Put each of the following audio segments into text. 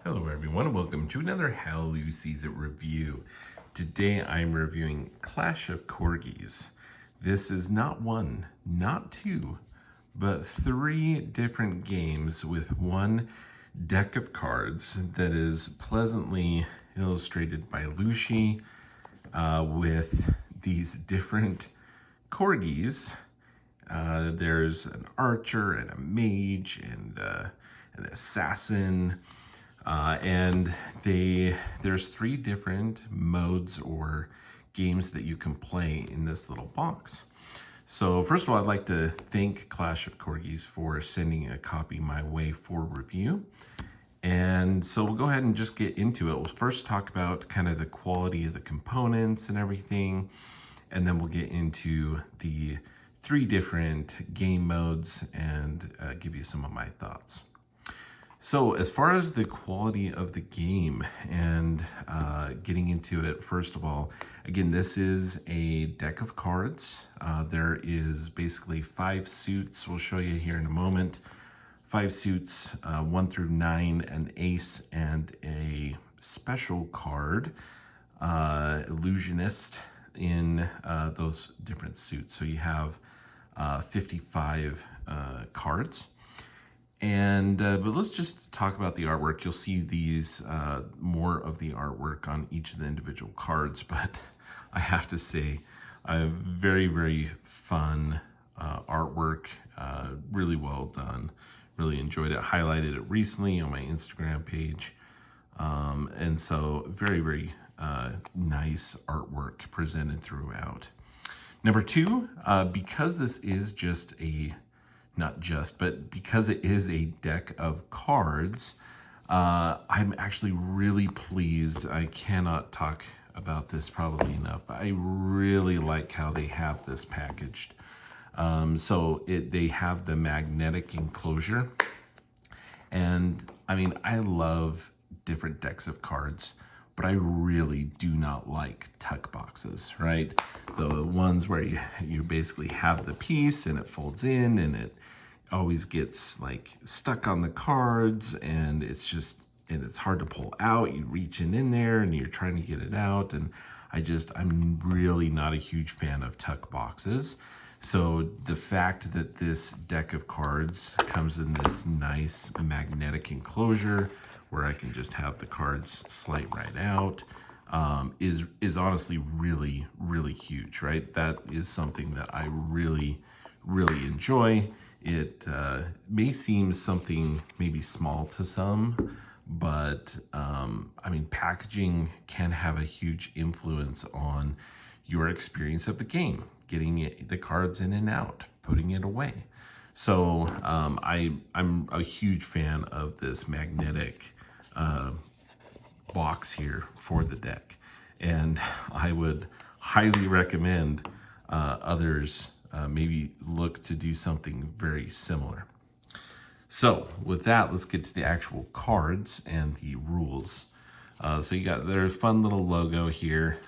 Hello everyone, and welcome to another How Lu Sees It review. Today I'm reviewing Clash of Corgis. This is not one, not two, but three different games with one deck of cards that is pleasantly illustrated by Lucy with these different corgis. There's an archer and a mage and an assassin. And there's three different modes or games that you can play in this little box. So first of all, I'd like to thank Clash of Corgis for sending a copy my way for review. And so we'll go ahead and just get into it. We'll first talk about kind of the quality of the components and everything, and then we'll get into the three different game modes and give you some of my thoughts. So as far as the quality of the game and getting into it, first of all, again, this is a deck of cards. There is basically 5 suits. We'll show you here in a moment. 5 suits, 1 through 9, an ace, and a special card, illusionist, in those different suits. So you have 55 cards. And but let's just talk about the artwork. You'll see these more of the artwork on each of the individual cards, but I have to say, very, very fun artwork, really well done. Really enjoyed it. Highlighted it recently on my Instagram page. And so very, very nice artwork presented throughout. Number 2, because this is just but because it is a deck of cards, I'm actually really pleased. I cannot talk about this probably enough, but I really like how they have this packaged. They have the magnetic enclosure, and I mean, I love different decks of cards, but I really do not like tuck boxes, right? The ones where you basically have the piece and it folds in and it always gets like stuck on the cards, and it's hard to pull out. You reach in there and you're trying to get it out, and I'm really not a huge fan of tuck boxes. So the fact that this deck of cards comes in this nice magnetic enclosure where I can just have the cards slide right out is honestly really, really huge, right? That is something that I really, really enjoy. It may seem something maybe small to some, but I mean, packaging can have a huge influence on your experience of the game, getting the cards in and out, putting it away. So I'm a huge fan of this magnetic box here for the deck, and I would highly recommend others maybe look to do something very similar. So with that, let's get to the actual cards and the rules. So you got their fun little logo here,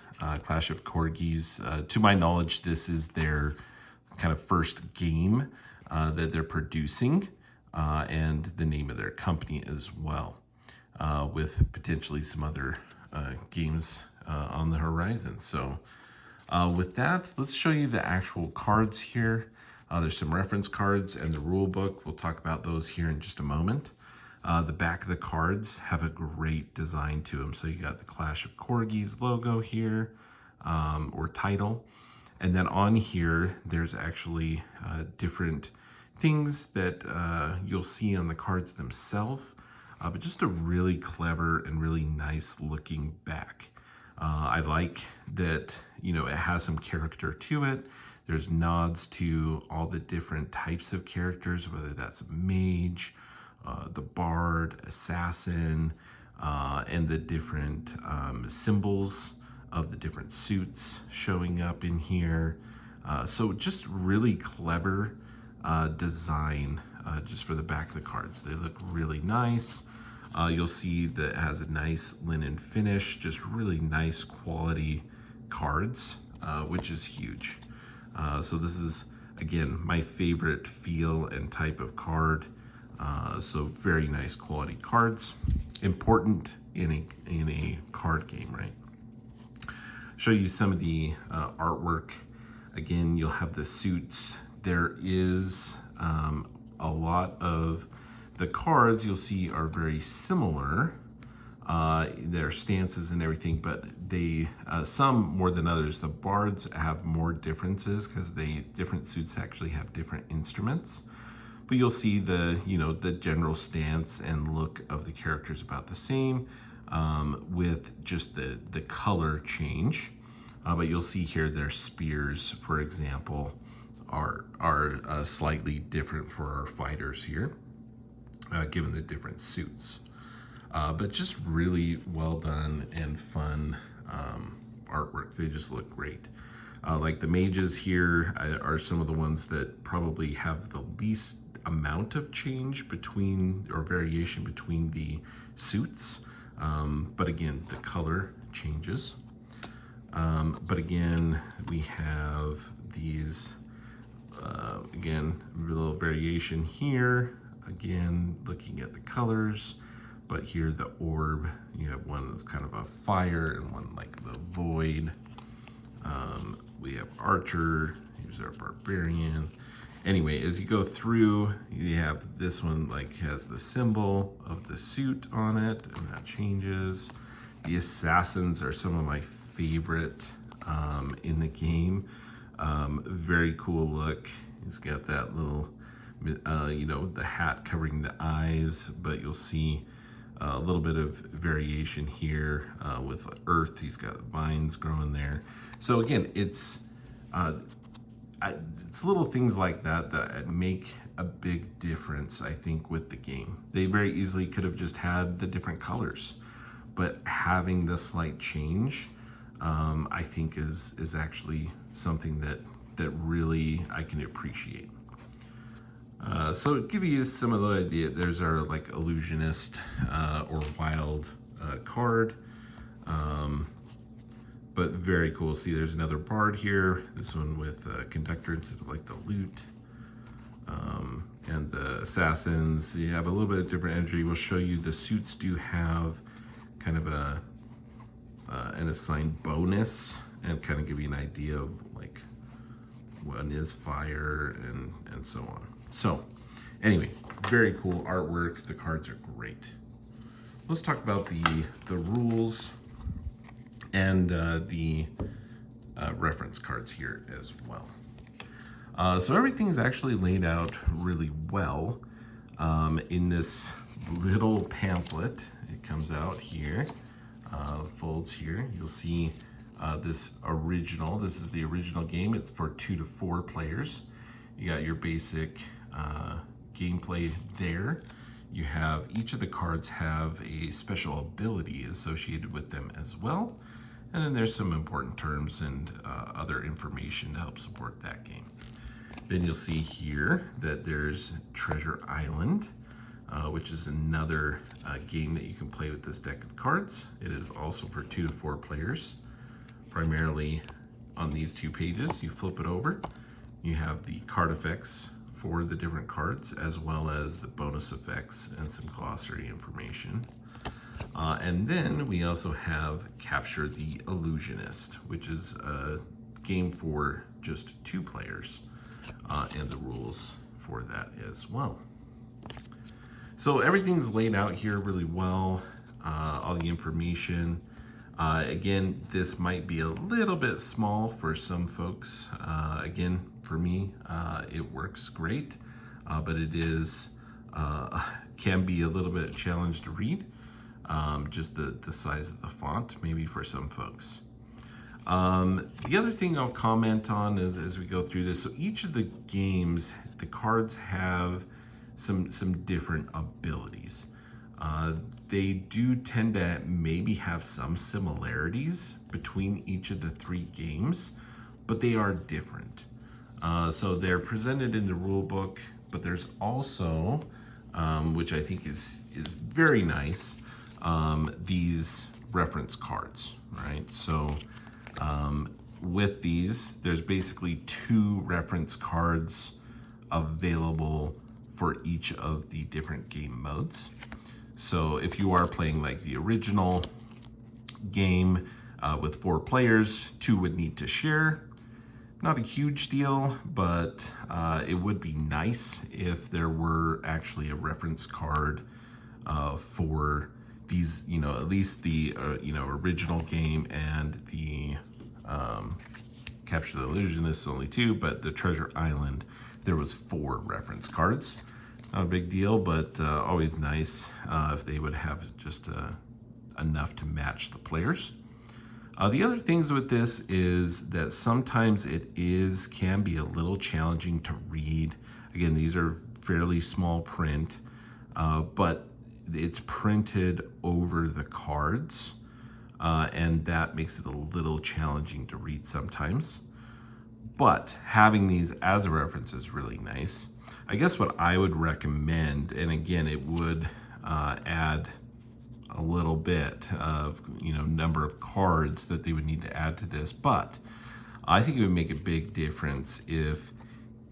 Clash of Corgis. To my knowledge, this is their kind of first game that they're producing, and the name of their company as well, with potentially some other games on the horizon. So with that, let's show you the actual cards here. There's some reference cards and the rule book. We'll talk about those here in just a moment. The back of the cards have a great design to them. So you got the Clash of Corgis logo here, or title. And then on here, there's actually different things that you'll see on the cards themselves, but just a really clever and really nice looking back. I like that, it has some character to it. There's nods to all the different types of characters, whether that's a mage, the bard, assassin, and the different symbols of the different suits showing up in here. So just really clever design just for the back of the cards. They look really nice. You'll see that it has a nice linen finish, just really nice quality cards, which is huge. So this is, again, my favorite feel and type of card. So very nice quality cards. important in a card game, right? Show you some of the artwork. Again, you'll have the suits. There is a lot of the cards you'll see are very similar. Their stances and everything, but they some more than others. The bards have more differences because different suits actually have different instruments. But you'll see the general stance and look of the characters about the same, with just the color change. But you'll see here their spears, for example, are slightly different for our fighters here, given the different suits. But just really well done and fun artwork. They just look great. Like the mages here are some of the ones that probably have the least amount of change between, or variation between, the suits. But again, the color changes. But again, we have these, again, a little variation here. Again, looking at the colors. But here the orb, you have one that's kind of a fire and one like the void. We have archer, here's our barbarian. Anyway, as you go through, you have this one like has the symbol of the suit on it, and that changes. The assassins are some of my favorite in the game. Very cool look. He's got that little, the hat covering the eyes, but you'll see a little bit of variation here with earth. He's got vines growing there. So again, it's little things like that that make a big difference, I think, with the game. They very easily could have just had the different colors, but having the slight change, I think is actually something that really I can appreciate. So to give you some of the idea, there's our like illusionist or wild card, but very cool. See, there's another bard here. This one with conductor instead of like the lute, and the assassins. You have a little bit of different energy. We'll show you the suits do have kind of an assigned bonus, and kind of give you an idea of like what is fire and so on. So anyway, very cool artwork. The cards are great. Let's talk about the rules and the reference cards here as well. So everything's actually laid out really well in this little pamphlet. It comes out here, folds here. You'll see this is the original game. It's for 2 to 4 players. You got your basic gameplay there. You have each of the cards have a special ability associated with them as well. And then there's some important terms and other information to help support that game. Then you'll see here that there's Treasure Island, which is another game that you can play with this deck of cards. It is also for 2 to 4 players. Primarily on these 2 pages, you flip it over. You have the card effects for the different cards, as well as the bonus effects and some glossary information. And then we also have Capture the Illusionist, which is a game for just 2 players, and the rules for that as well. So everything's laid out here really well, all the information. Again, this might be a little bit small for some folks. Again, for me, it works great, but it is can be a little bit challenged to read. Just the size of the font, maybe for some folks. The other thing I'll comment on is as we go through this, so each of the games, the cards have some different abilities. They do tend to maybe have some similarities between each of the 3 games, but they are different. So they're presented in the rule book, but there's also, which I think is very nice, these reference cards, right? So with these, there's basically 2 reference cards available for each of the different game modes. So if you are playing like the original game with 4 players, 2 would need to share. Not a huge deal, but it would be nice if there were actually a reference card for these, at least the, original game and the Capture the Illusionist, only 2, but the Treasure Island, there was 4 reference cards. Not a big deal, but always nice if they would have just enough to match the players. The other things with this is that sometimes can be a little challenging to read. Again, these are fairly small print, but it's printed over the cards, and that makes it a little challenging to read sometimes. But having these as a reference is really nice. I guess what I would recommend, and again, it would add a little bit of number of cards that they would need to add to this, but I think it would make a big difference if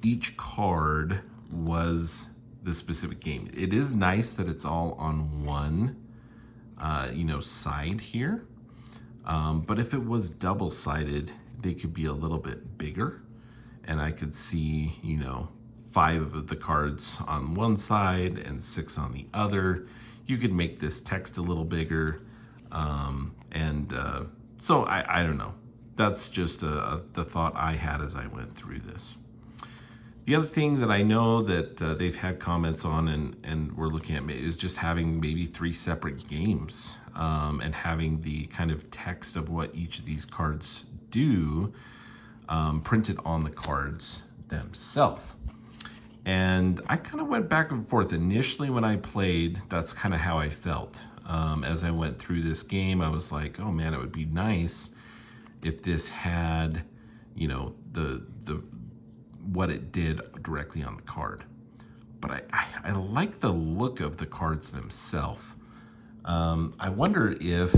each card was the specific game. It is nice that it's all on one side here, but if it was double-sided, they could be a little bit bigger, and I could see 5 of the cards on one side and 6 on the other. You could make this text a little bigger. So I don't know. That's just the thought I had as I went through this. The other thing that I know that they've had comments on and we're looking at is just having maybe 3 separate games and having the kind of text of what each of these cards do printed on the cards themselves. And I kind of went back and forth. Initially when I played, that's kind of how I felt. As I went through this game, I was like, oh man, it would be nice if this had, the what it did directly on the card. But I like the look of the cards themselves. I wonder if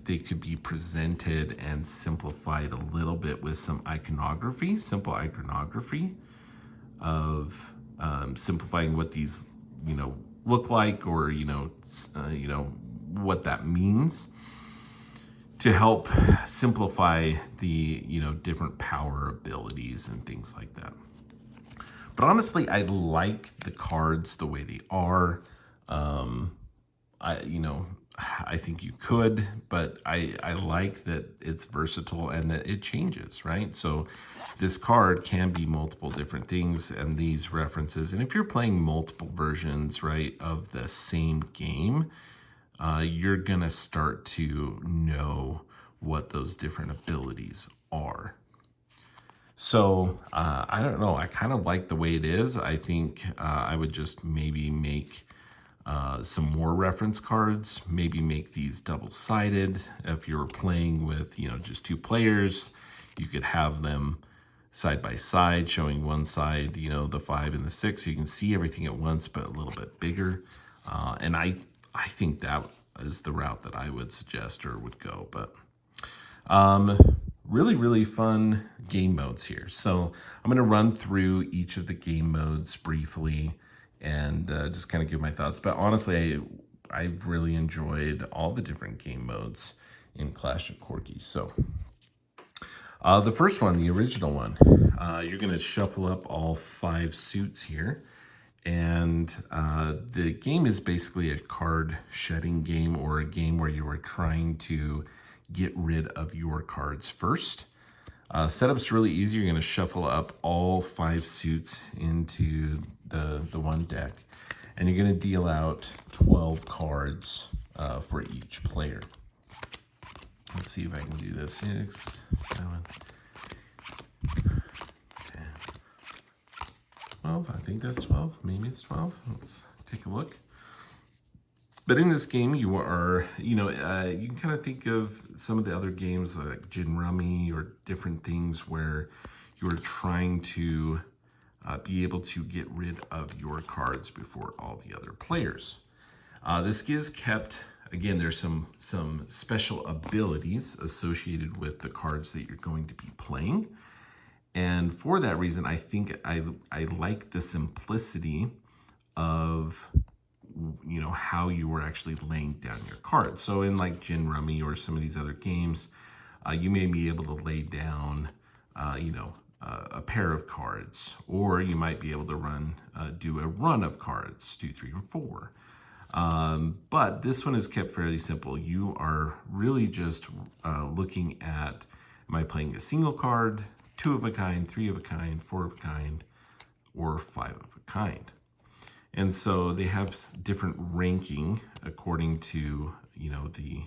they could be presented and simplified a little bit with some iconography, simple iconography of simplifying what these look like, or what that means, to help simplify the different power abilities and things like that. But honestly, I like the cards the way they are. I think you could, but I like that it's versatile and that it changes, right? So this card can be multiple different things and these references. And if you're playing multiple versions, right, of the same game, you're gonna start to know what those different abilities are. So I don't know, I kind of like the way it is. I think I would just maybe make some more reference cards, maybe make these double-sided. If you're playing with just 2 players, you could have them side by side, showing one side the 5 and the 6, so you can see everything at once, but a little bit bigger. And I think that is the route that I would suggest or would go. But really fun game modes here. So I'm going to run through each of the game modes briefly and just kind of give my thoughts. But honestly, I've really enjoyed all the different game modes in Clash of Corgis. So the first one, the original one, you're going to shuffle up all 5 suits here. And the game is basically a card shedding game, or a game where you are trying to get rid of your cards first. Setup's really easy. You're going to shuffle up all 5 suits into the one deck, and you're going to deal out 12 cards for each player. Let's see if I can do this. 6, 7, 10, 12. I think that's 12. Maybe it's 12. Let's take a look. But in this game, you are, you can kind of think of some of the other games like Gin Rummy or different things where you are trying to be able to get rid of your cards before all the other players. This is kept, again, there's some special abilities associated with the cards that you're going to be playing. And for that reason, I think I like the simplicity of you know, how you were actually laying down your cards. So in like Gin Rummy or some of these other games, you may be able to lay down, you know, a pair of cards, or you might be able to do a run of cards, 2, 3, and 4. But this one is kept fairly simple. You are really just looking at, am I playing a single card, 2 of a kind, 3 of a kind, 4 of a kind, or 5 of a kind? And so they have different ranking according to, you know, the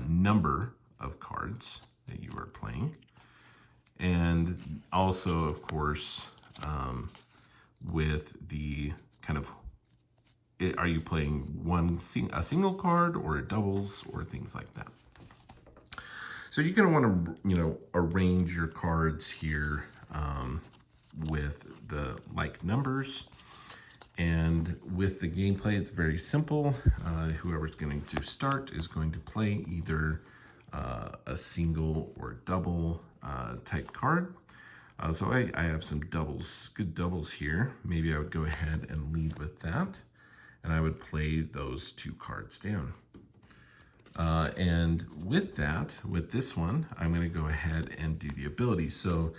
number of cards that you are playing. And also, of course, with the kind of, are you playing a single card or a doubles or things like that? So you're going to want to, you know, arrange your cards here with the like numbers. And with the gameplay, it's very simple. Whoever's going to start is going to play either a single or double type card. So I have some doubles, good doubles here. Maybe I would go ahead and lead with that. And I would play those 2 cards down. And with that, with this one, I'm going to go ahead and do the abilities. So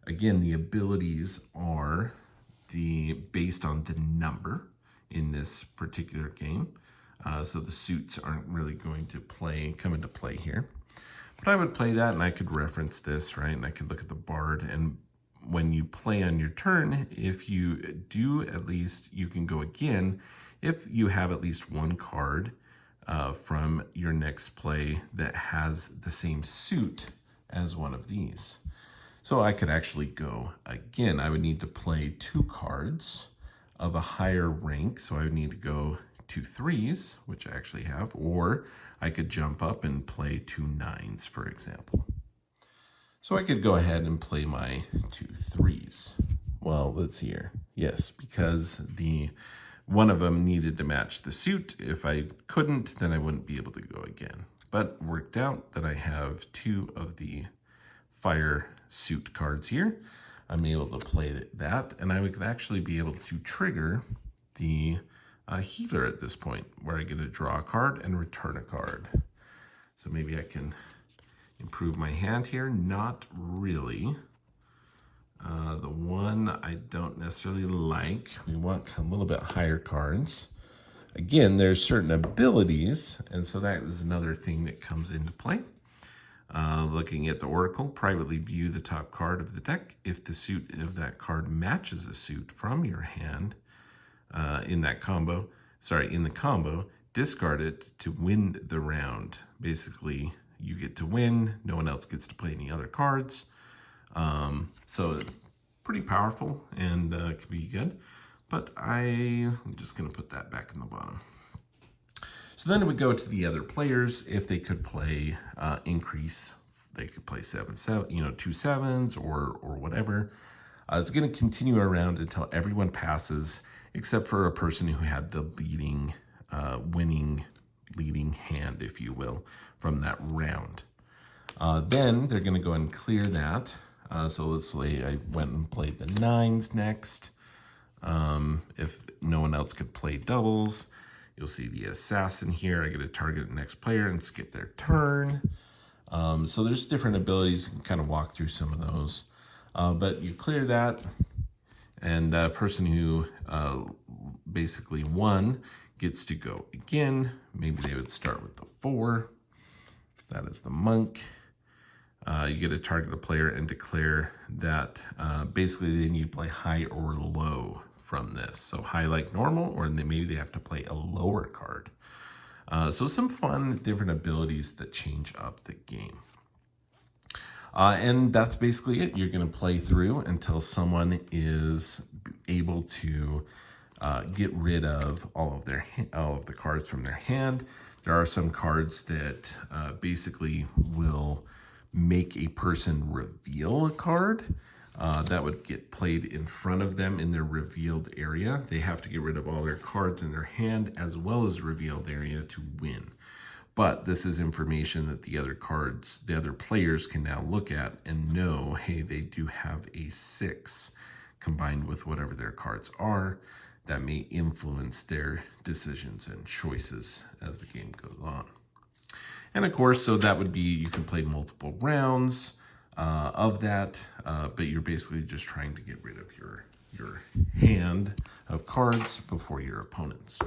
again, the abilities are based on the number in this particular game. So the suits aren't really going to come into play here. But I would play that and I could reference this, right? And I could look at the board, and when you play on your turn, if you do at least, you can go again if you have at least 1 card from your next play that has the same suit as one of these. So I could actually go again. I would need to play 2 cards of a higher rank. So I would need to go 2 3s, which I actually have, or I could jump up and play 2 9s, for example. So I could go ahead and play my 2 3s. Well, let's see here. Yes, because one of them needed to match the suit. If I couldn't, then I wouldn't be able to go again. But worked out that I have 2 of the fire suit cards here. I'm able to play that, and I would actually be able to trigger the healer at this point, where I get to draw a card and return a card. So maybe I can improve my hand here. Not really. The one I don't necessarily like. We want a little bit higher cards. Again, there's certain abilities, and so that is another thing that comes into play. Looking at the Oracle, privately view the top card of the deck. If the suit of that card matches a suit from your hand in the combo, discard it to win the round. Basically, you get to win. No one else gets to play any other cards. So it's pretty powerful and could be good. But I'm just going to put that back in the bottom. So then we go to the other players. If they could play increase, they could play 7, 7, you know, 2 7s or whatever. It's going to continue around until everyone passes, except for a person who had the winning leading hand, if you will, from that round. Then they're going to go and clear that. So let's say I went and played the 9s next. If no one else could play doubles, you'll see the assassin here. I get to target the next player and skip their turn. So there's different abilities. You can kind of walk through some of those. But you clear that, and the person who basically won gets to go again. Maybe they would start with the 4. That is the monk. You get to target a player and declare that basically they need to play high or low from this. So high like normal, or maybe they have to play a lower card. So some fun different abilities that change up the game. And that's basically it. You're going to play through until someone is able to get rid of all of the cards from their hand. There are some cards that basically will make a person reveal a card that would get played in front of them in their revealed area. They have to get rid of all their cards in their hand as well as revealed area to win. But this is information that the other players can now look at and know, hey, they do have a 6 combined with whatever their cards are. that may influence their decisions and choices as the game goes on. And of course, so that would be, you can play multiple rounds of that, but you're basically just trying to get rid of your hand of cards before your opponents.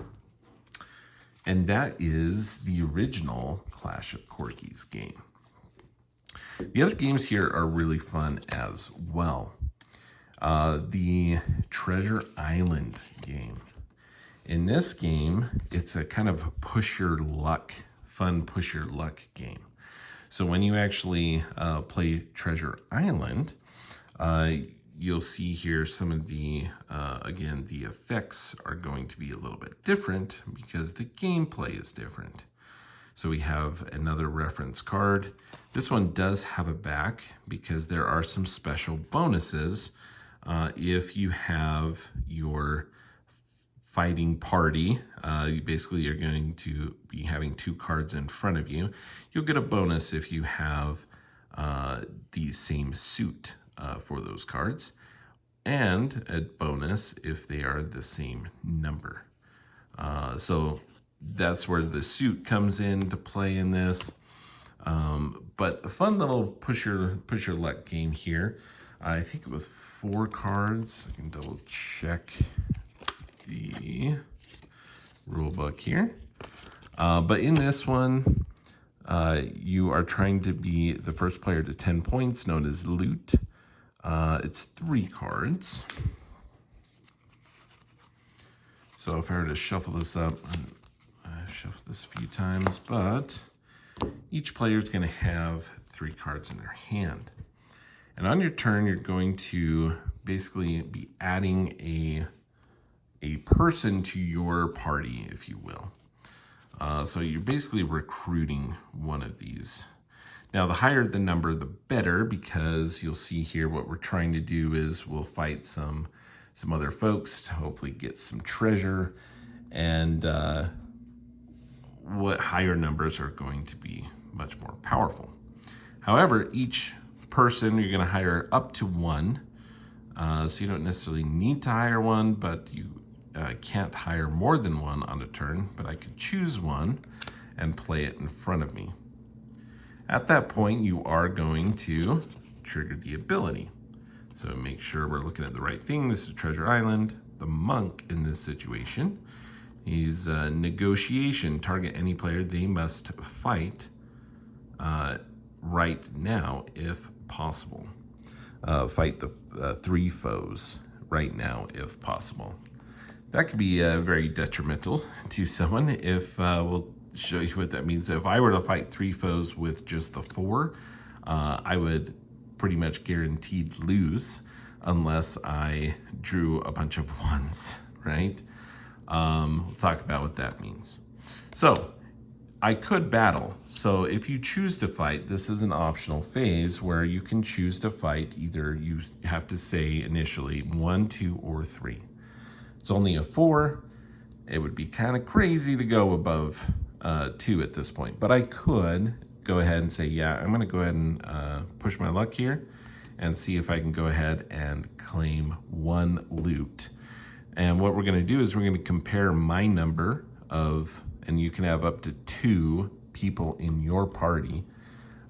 And that is the original Clash of Corgis game. The other games here are really fun as well. The Treasure Island game. In this game, it's a kind of push your luck, fun push your luck game. So when you actually play Treasure Island, you'll see here some of the, again, the effects are going to be a little bit different because the gameplay is different. So we have another reference card. This one does have a back because there are some special bonuses if you have your fighting party. You basically are going to be having 2 cards in front of you. You'll get a bonus if you have the same suit for those cards, and a bonus if they are the same number. So that's where the suit comes into play in this. But a fun little push your luck game here. I think it was 4 cards. I can double check the rule book here. But in this one, you are trying to be the first player to 10 points, known as loot. It's 3 cards. So if I were to shuffle this up, I've shuffled this a few times, but each player is going to have 3 cards in their hand. And on your turn, you're going to basically be adding a person to your party, if you will. So you're basically recruiting one of these. Now, the higher the number, the better, because you'll see here what we're trying to do is we'll fight some other folks to hopefully get some treasure, and what higher numbers are going to be much more powerful. However, each person you're going to hire up to 1, so you don't necessarily need to hire 1, but you can't hire more than 1 on a turn, but I could choose 1 and play it in front of me. At that point, you are going to trigger the ability. So make sure we're looking at the right thing. This is Treasure Island. The monk in this situation, he's negotiation. Target any player. They must fight right now if possible. Fight the 3 foes right now if possible. That could be very detrimental to someone if we'll show you what that means. If I were to fight 3 foes with just the 4, I would pretty much guaranteed lose unless I drew a bunch of 1s, right? We'll talk about what that means. So I could battle. So if you choose to fight, this is an optional phase where you can choose to fight. Either you have to say initially 1, 2, or 3. It's only a 4. It would be kind of crazy to go above 2 at this point, but I could go ahead and say, yeah, I'm going to go ahead and push my luck here and see if I can go ahead and claim 1 loot. And what we're going to do is we're going to compare my number of, and you can have up to 2 people in your party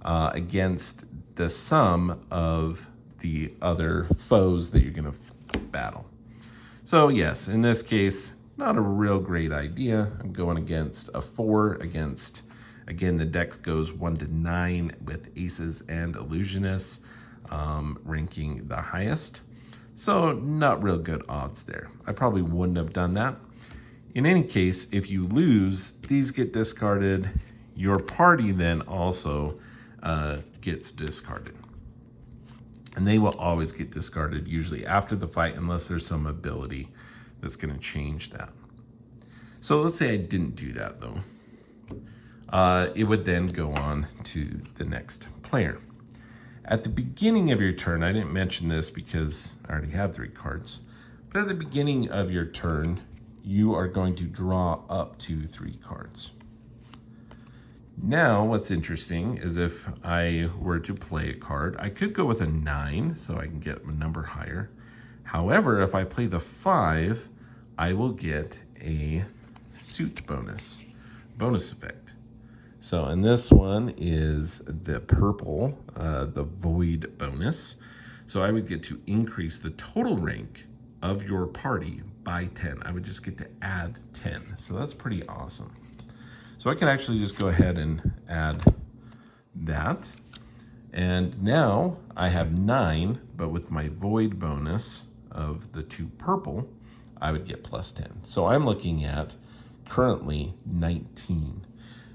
against the sum of the other foes that you're going to battle. So yes, in this case, not a real great idea. I'm going against a 4 against, again, the deck goes 1 to 9 with aces and illusionists ranking the highest. So not real good odds there. I probably wouldn't have done that. In any case, if you lose, these get discarded. Your party then also gets discarded. And they will always get discarded, usually after the fight, unless there's some ability that's going to change that. So let's say I didn't do that, though. It would then go on to the next player. At the beginning of your turn, I didn't mention this because I already had 3 cards, but at the beginning of your turn, you are going to draw up to 3 cards. Now, what's interesting is if I were to play a card, I could go with a 9, so I can get a number higher. However, if I play the 5, I will get a suit bonus effect. So, and this one is the purple, the void bonus. So I would get to increase the total rank of your party by 10. I would just get to add 10. So that's pretty awesome. So I can actually just go ahead and add that. And now I have 9, but with my void bonus of the 2 purple, I would get plus 10. So I'm looking at currently 19.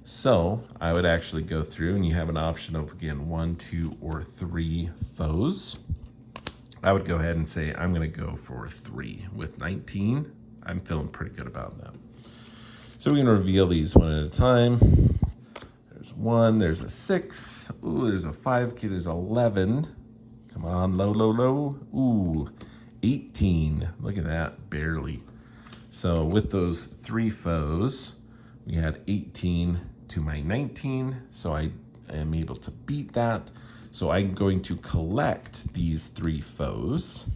So I would actually go through, and you have an option of, again, 1, 2, or 3 foes. I would go ahead and say I'm going to go for 3. With 19, I'm feeling pretty good about that. So we're going to reveal these one at a time. There's 1, there's a 6, ooh, there's a 5, okay, there's 11. Come on, low, low, low. Ooh, 18. Look at that, barely. So with those 3 foes, we had 18 to my 19, so I am able to beat that. So I'm going to collect these 3 foes,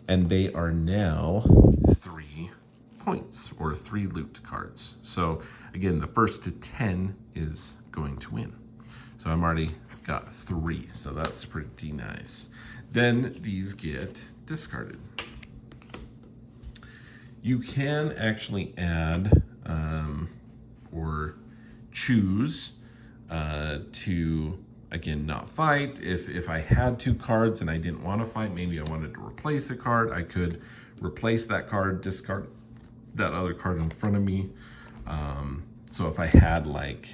and they are now 3 points, or 3 loot cards. So again, the first to 10 is going to win. So I'm already got 3, so that's pretty nice. Then these get discarded. You can actually add or choose to, again, not fight. If I had 2 cards and I didn't want to fight, maybe I wanted to replace a card, I could replace that card, discard that other card in front of me. So if I had, like,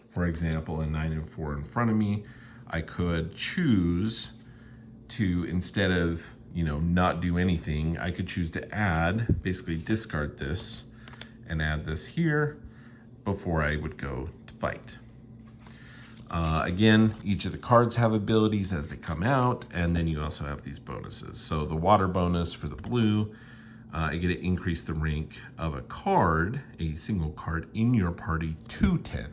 for example, a 9 and 4 in front of me, I could choose to, instead of, you know, not do anything, I could choose to add, basically discard this and add this here before I would go to fight. Again, each of the cards have abilities as they come out, and then you also have these bonuses. So the water bonus for the blue, I get to increase the rank of a card, a single card in your party to 10.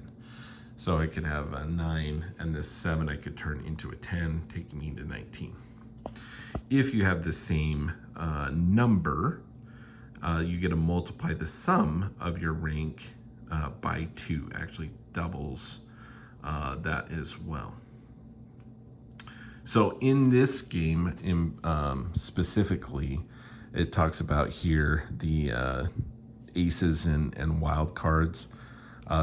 So I could have a 9, and this 7 I could turn into a 10, taking me to 19. If you have the same number, you get to multiply the sum of your rank by 2, actually doubles that as well. So in this game, specifically, it talks about here the aces and wild cards.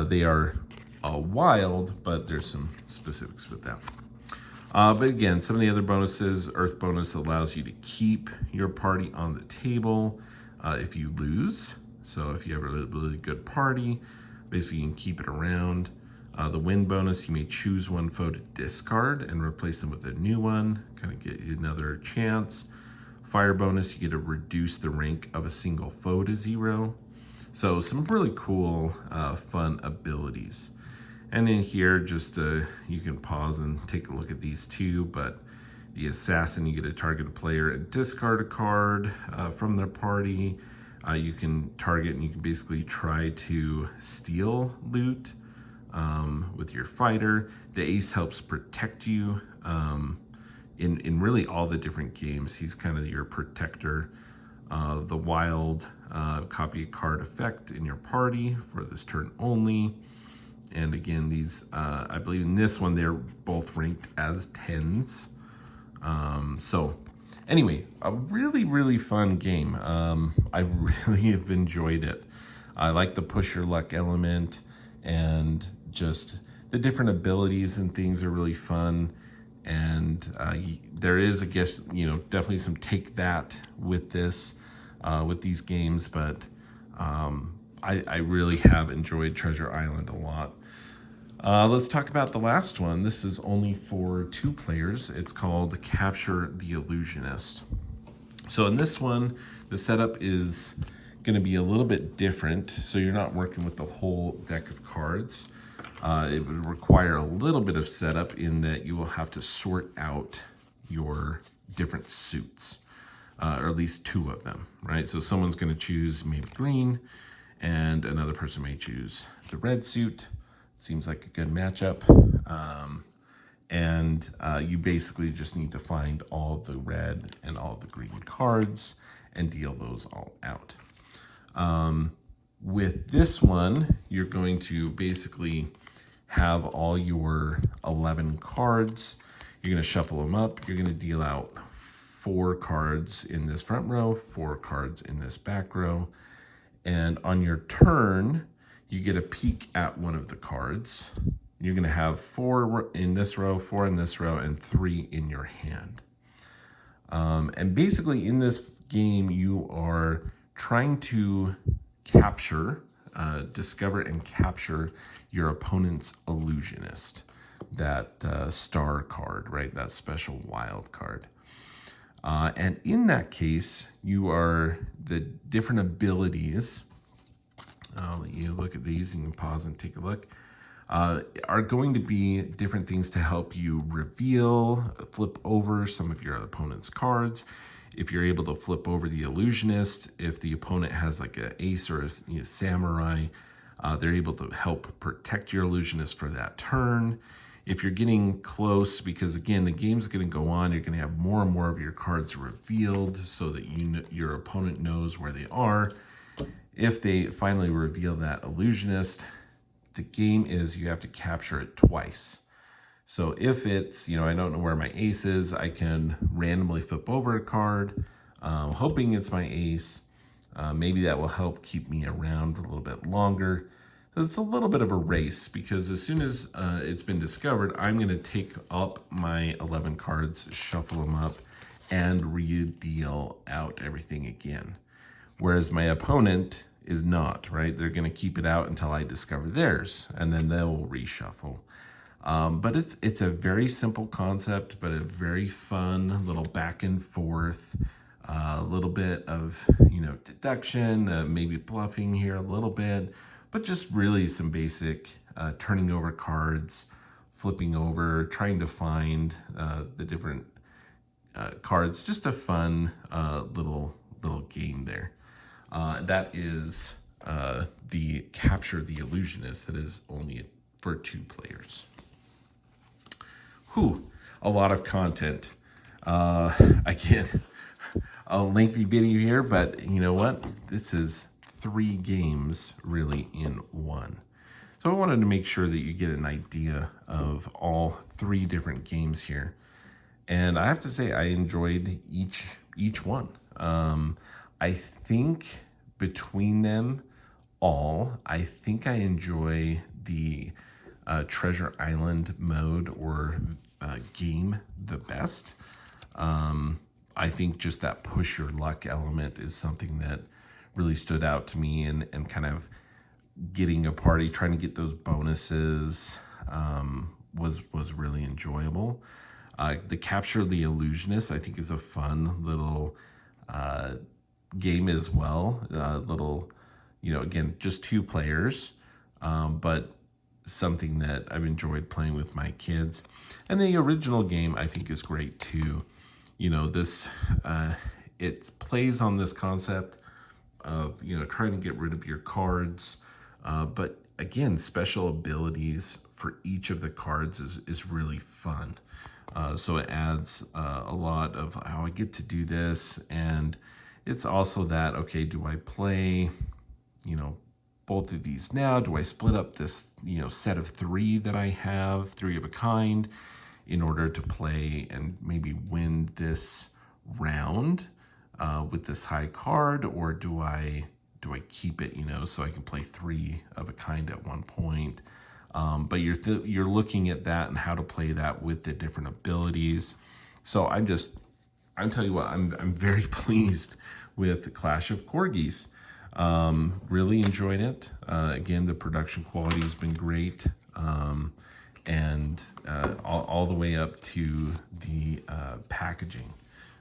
They are wild, but there's some specifics with that. But again, some of the other bonuses, Earth bonus allows you to keep your party on the table if you lose. So if you have a really good party, basically you can keep it around. The Wind bonus, you may choose 1 foe to discard and replace them with a new one, kind of get you another chance. Fire bonus, you get to reduce the rank of a single foe to 0. So some really cool, fun abilities. And in here, just you can pause and take a look at these 2, but the Assassin, you get to target a player and discard a card from their party. You can target and you can basically try to steal loot with your fighter. The Ace helps protect you in really all the different games. He's kind of your protector. The Wild, copy a card effect in your party for this turn only. And again, these, I believe in this one, they're both ranked as 10s. So anyway, a really, really fun game. I really have enjoyed it. I like the push your luck element, and just the different abilities and things are really fun. And there is, I guess, you know, definitely some take that with this, with these games, but I really have enjoyed Treasure Island a lot. Let's talk about the last one. This is only for 2 players. It's called Capture the Illusionist. So in this one, the setup is going to be a little bit different. So you're not working with the whole deck of cards. It would require a little bit of setup in that you will have to sort out your different suits, or at least 2 of them, right? So someone's going to choose maybe green, and another person may choose the red suit. Seems like a good matchup. And you basically just need to find all the red and all the green cards and deal those all out. With this one, you're going to basically have all your 11 cards. You're going to shuffle them up. You're going to deal out 4 cards in this front row, 4 cards in this back row. And on your turn, you get a peek at one of the cards. You're going to have 4 in this row, 4 in this row, and 3 in your hand. And basically in this game, you are trying to discover and capture your opponent's illusionist, that star card, right? That special wild card. And in that case, the different abilities, I'll let you look at these, you can pause and take a look, are going to be different things to help you reveal, flip over some of your opponent's cards. If you're able to flip over the illusionist, if the opponent has like an ace or a samurai, they're able to help protect your illusionist for that turn. If you're getting close, because again, the game's going to go on, you're going to have more and more of your cards revealed so that your opponent knows where they are. If they finally reveal that illusionist, the game is you have to capture it twice. So if it's, I don't know where my ace is, I can randomly flip over a card, hoping it's my ace. Maybe that will help keep me around a little bit longer. So it's a little bit of a race, because as soon as it's been discovered, I'm going to take up my 11 cards, shuffle them up, and re-deal out everything again. Whereas my opponent is not, right? They're going to keep it out until I discover theirs, and then they'll reshuffle. But it's a very simple concept, but a very fun little back and forth, a little bit of, deduction, maybe bluffing here a little bit, but just really some basic turning over cards, flipping over, trying to find the different cards. Just a fun little game there. That is the Capture the Illusionist. That is only for 2 players. A lot of content. Again, a lengthy video here, but you know what? This is 3 games really in one. So I wanted to make sure that you get an idea of all 3 different games here. And I have to say, I enjoyed each one. I think between them all, I think I enjoy the Treasure Island mode or game the best. I think just that push your luck element is something that really stood out to me, and kind of getting a party, trying to get those bonuses was really enjoyable. The Capture the Illusionist, I think, is a fun little game as well. Little, again, just 2 players, but something that I've enjoyed playing with my kids. And the original game, I think, is great too. This it plays on this concept of trying to get rid of your cards, but again, special abilities for each of the cards is really fun. So it adds a lot of how I get to do this, and it's also that, okay, do I play both of these now? Do I split up this set of 3 that I have, 3 of a kind, in order to play and maybe win this round with this high card, or do I keep it, so I can play 3 of a kind at one point? But you're looking at that and how to play that with the different abilities. So I'm telling you what, I'm very pleased with Clash of Corgis. Really enjoyed it. Again, the production quality has been great, and all the way up to the packaging,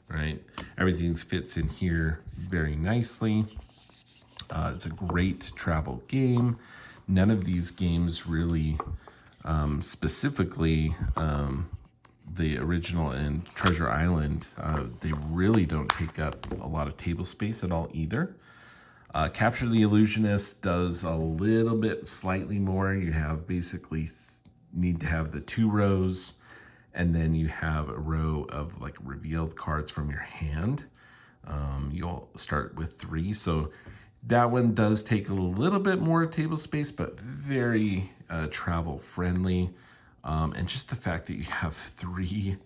right? Everything fits in here very nicely. It's a great travel game. None of these games really, specifically the original and Treasure Island, they really don't take up a lot of table space at all either. Capture the Illusionist does a little bit slightly more. You have basically need to have the 2 rows, and then you have a row of like revealed cards from your hand. You'll start with 3. So That one does take a little bit more table space, but very travel friendly. And just the fact that you have 3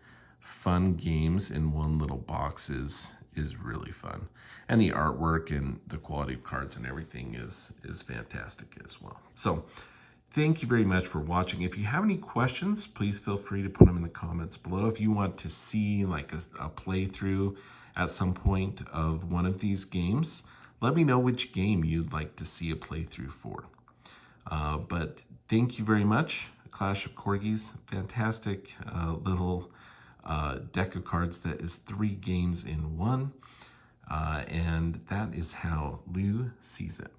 fun games in one little box is really fun. And the artwork and the quality of cards and everything is fantastic as well. So thank you very much for watching. If you have any questions, please feel free to put them in the comments below. If you want to see like a playthrough at some point of one of these games, let me know which game you'd like to see a playthrough for. But thank you very much. Clash of Corgis, fantastic little deck of cards that is 3 games in one. And that is how Lou sees it.